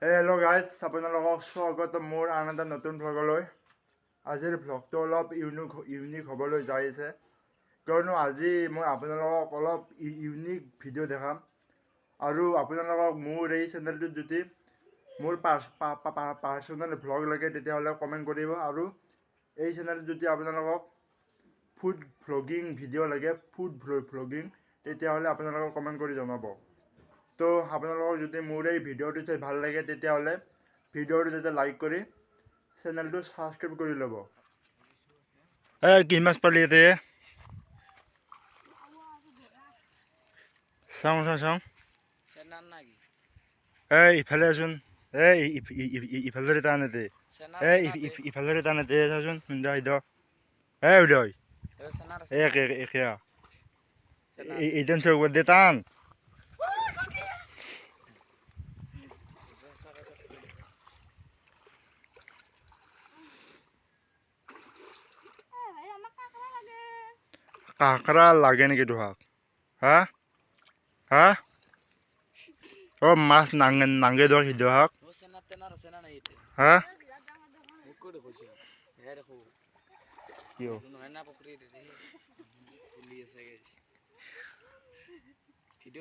Hello' guys, আপোনালোকক স্বাগতম মোৰ আন এটা নতুন ভ্লগলৈ। আজিৰ ভ্লগটো অলপ ইউনিক হ'বলৈ যাই আছে, কিয়নো আজি মই আপোনালোকক অলপ ইউনিক ভিডিঅ' দেখাম। আৰু আপোনালোকক মোৰ এই চেনেলটোত যদি মোৰ পাৰ্চনেল ভ্লগ লাগে তেতিয়াহ'লে কমেণ্ট কৰিব। আৰু এই চেনেলটোত যদি আপোনালোকক ফুড ভ্লগিং ভিডিঅ' লাগে, ফুড ভ্লগিং, তেতিয়াহ'লে আপোনালোকক কমেণ্ট কৰি জনাব। তো আপোনালোকক যদি মোৰ এই ভিডিঅ'টো চাই ভাল লাগে তেতিয়াহ'লে ভিডিঅ'টো যাতে লাইক কৰি চেনেলটো ছাবস্ক্ৰাইব কৰি ল'ব। কি মাছ পালি ইয়াতে? চাওঁ ইফালেচোন, ইফালে টান এতে, ইফালে টান এতে চাচোন উদয় একেয়া এইটান চৌক দে টান। কাঁকৰা লাগে নেকি তোহাক? হা হা মাছ নাংগে ধৰ সিদ্ধহাক। হা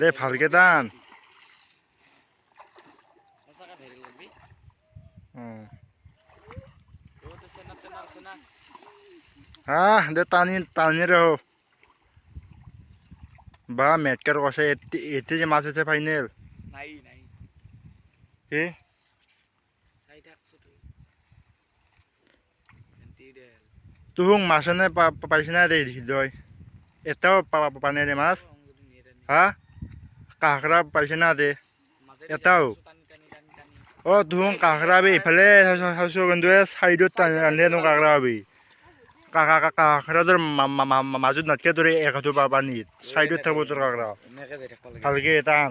দে ভালকে টান। দে টানি রহ বা মেটকার কষে এতে যে মাছ আছে ফাইনাল তুহুং মাছ এনে পাইছে না দে হৃদয় এটাও পানে রে মাছ? হা কাঁকড়া পাইছে না দে এটাও? তুহুং কাঁকড়া বি ইফালে চাইছো কিন্তু সাইডত টানি কাঁকড়া বি কাঁকড়াটোৰ মাজত নাটকে তোৰ একাটো পানীত চাইডত থাকব তোৰ কাঁকড়া ভালকে টান।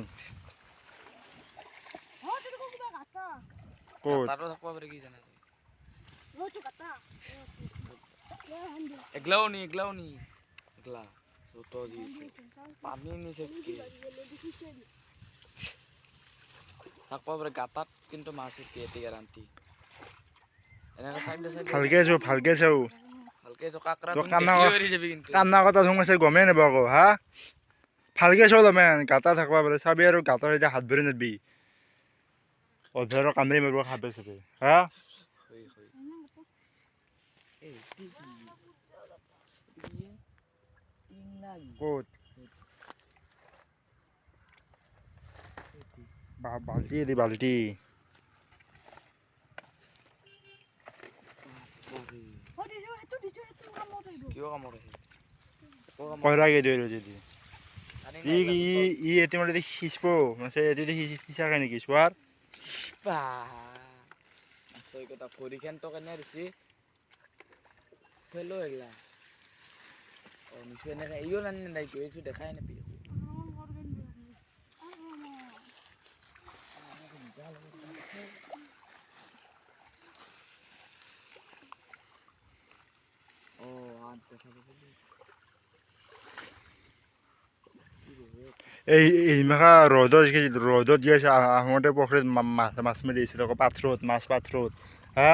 গাঁতাত কিন্তু মাছ উঠি এটি গেৰাণ্টি ভালকে চাও কান্না কথা ধুঙাইছে গমেই নাপাব আকৌ। হা ভালকে চাও মেন গাঁতা থাকবা পাৰে চাবি আৰু গাঁতৰ এতিয়া হাত ভৰি নেদবি অধৰৰ কামেই মাৰিব খাবে চাবে। হা ক'ত বাল্টি দি বাল্টি কয়রাকে দে যদি ই এতে মানে খিসব মানে এতে খিসাকে নেকি সোয়ার কথা ভৰিখন তো কেনে দিছি ফেলো এগলা নিচু এনেকে ইও নানি নাই এইটো দেখাই নাপি এই মাখা ৰ'দত গেছে আহোঁতে পুখুৰীত মাছ মাৰি দিছিল আকৌ মাছ পাথৰত। হা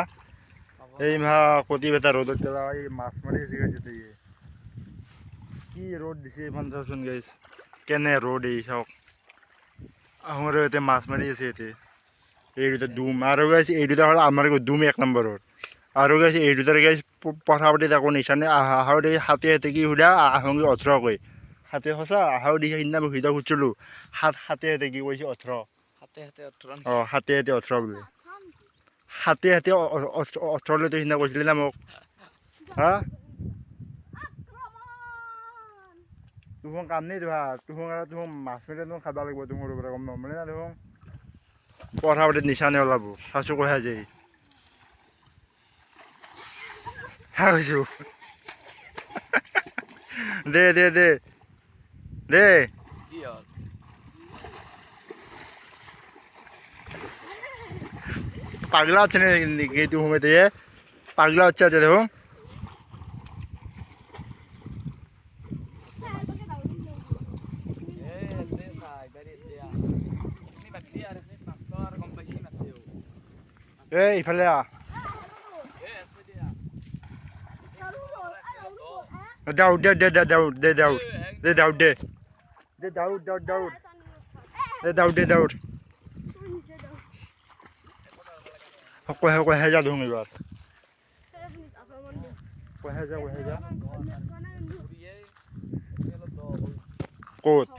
এই মাখা কটি বেটা ৰ'দত গেলা এই মাছ মাৰি আছে কি ৰ'দ দিছে ইমান চাচোন গাইছ কেনে ৰ'দ এই চাওক আহোঁতে ইয়াতে মাছ মাৰি আছে ইয়াতে এই দুটা দুম আৰু গাইছ এই দুটা হ'ল আমাৰ দুম এক নম্বৰৰ আৰু গাইছ এই দুটাৰ গাইছ পঠা পাতি একো নিচানে আহাও দেখি হাতে কি সুধা আহোঁগে 18 কৈ হাতে সঁচা আহাও দেখি সিদিনা মই ভিডিঅ' খুজিছিলোঁ হাতে কি কৈছে 18 হাতে 18 বোলে হাতে 18 লৈ সিদিনা কৈছিলি না মোক। হা তুহুং কাম নেই তুহুং মাছ মাৰিলে তুহুং খাব লাগিব তুহুং পৰা গম নমলে না তুহুং পঠা পাতিত নিচানে ওলাব চাচো কৈছা যে হা কৈছোঁ দে দে দে দে পাগলা হচ্ছে নাকি তুহুং এতে পাগলা হচ্ছে আছে দেখুন এই ইফালে আহ দাউদ দে দে দে দাউদ দে দাউদ দে দাউদ দে দে দাউদ দাউদ দাউদ দে দাউদ দে দাউদ কহে যা ধুং এবার কহে যা ক'ত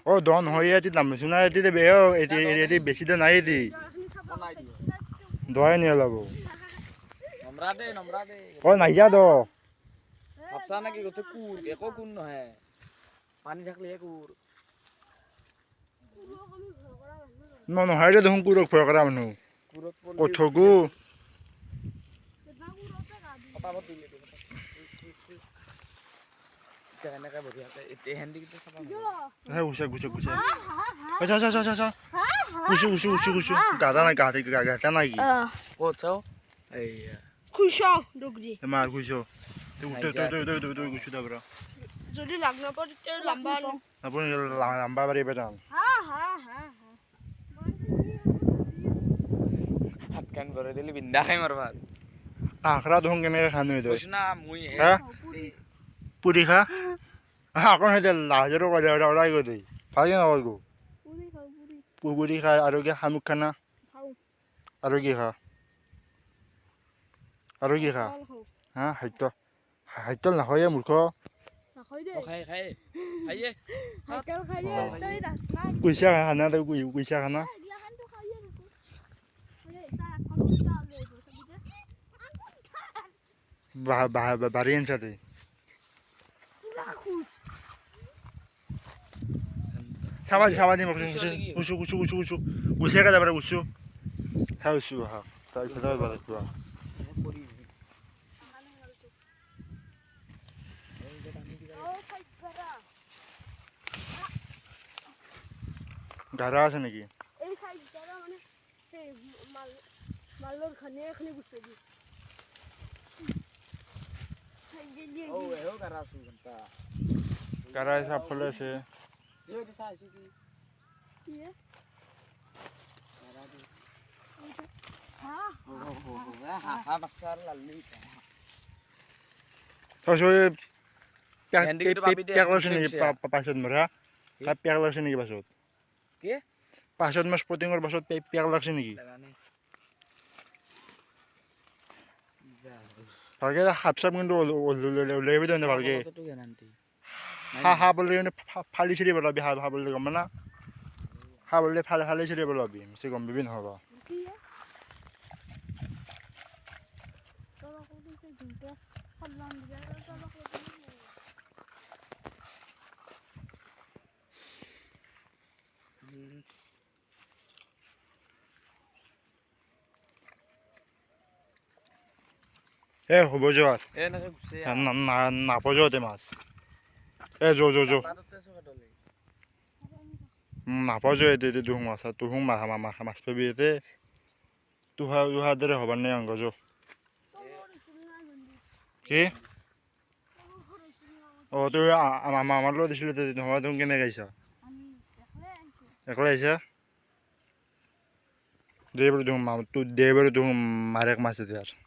ও দন হয় এটি নামিছো না এটি এটি বেশি তো নাই এটি দয় নিয়ে লাগো ও নাই যা দ ভাবছা নাকি গোটেই কুৰ একো কুৰ নহয় পানী থাকলেহে কুৰ নহয় যে দেখোন কুৰক ভয় কৰা মানুহ কুৰত কথকো পটাপট দিলে এতিয়া এনেকৈ বঢ়িয়াকৈ এতিয়া হেন্দিকেইটা চাবা হে গুছে গুছে গাদা নাই গাদা নাই কি ক'ত চাও এইয়া খুশো ডুগরি মার গুছো তুই গুছো দা বড় যদি লাগনা পড়ে তে লম্বা আপনি লম্বা বাড়ি বেটান হ্যাঁ হ্যাঁ হ্যাঁ হাত কান ভৰাই দিলি বিন্দা খাই মাৰবা আখৰা ধং কেনে খানো দে কৈছ না মুই হা পুৰি খা এখন হেতে লাজৰো কৰে ওলাই গৈ দেই ভাগে না গো পুৰি খাও পুৰি পুৰি খাই আৰু কি শামুক খানা খাও আৰু কি খা আৰু কি খা ফল খাও হা হাইত নহয় মূৰ্খ না খাই দে খাই খাইয়ে হাইতেল খাইয়ে তই রাসনা কুইছা খানা তই কুইছা খানা এগলা খান তো খাইয়ে দেখো আরে এটা কলুটা লে বুঝতে বাড়ি আনছা তুই পুরা খুশ সাবাদি উচু উচে কা যাবে উচু হ্যাঁ উচু হা তাই খেতে পারে কিবা ও খাই করা গাড়া আছে নাকি এই সাইড করা মানে সেই মালর খানে এখানে বসে দি ও এও কারাসু ঘন্টা গাড়া সব ফলে আছে এই দিশা আছে কি ইয়ে কারা দি হ্যাঁ হা বাচ্চার লাল্লি তই হেন্দিকেইটো পাবি দে, পেক লৈছে নেকি গুচি পাছত মোৰ হা তাত পেক লৈছে নেকি পাছত কি পাছত মই স্পটিঙৰ পাছত পেক লাগছে নেকি লাগানি ভালকে হাফ চাপ কিন্তু ওলাই দিব নে ভালকে কতটো গ্যারান্টি হা বললে মানে ফালি ছিড়ি পেলাবি হা বললে গম না হা বললে ফালি ছিড়ি পেলাবি সে গম বিবি নহব কি তোরা কোন দিকে ঝুলতে ফললাম দিয়া তোরা কোন এ হ'ব যোৱা এ নাকে গুছে নাপজোতে মাছ এ যো তাতে সব ডলে নাপজো এতে দুহুং মাছ তুহুং মাছ পাবি এতে তুহা দৰে হবার নাই অংগ যো কি ও তুই আমার লগত দিছিল নহয় তুমি কেনে গাইছা আমি দেখলে আইছো একলা আহিছা দেবৰ দুহুং দেবৰ দুহুং মাৰেক মাছ এতিয়া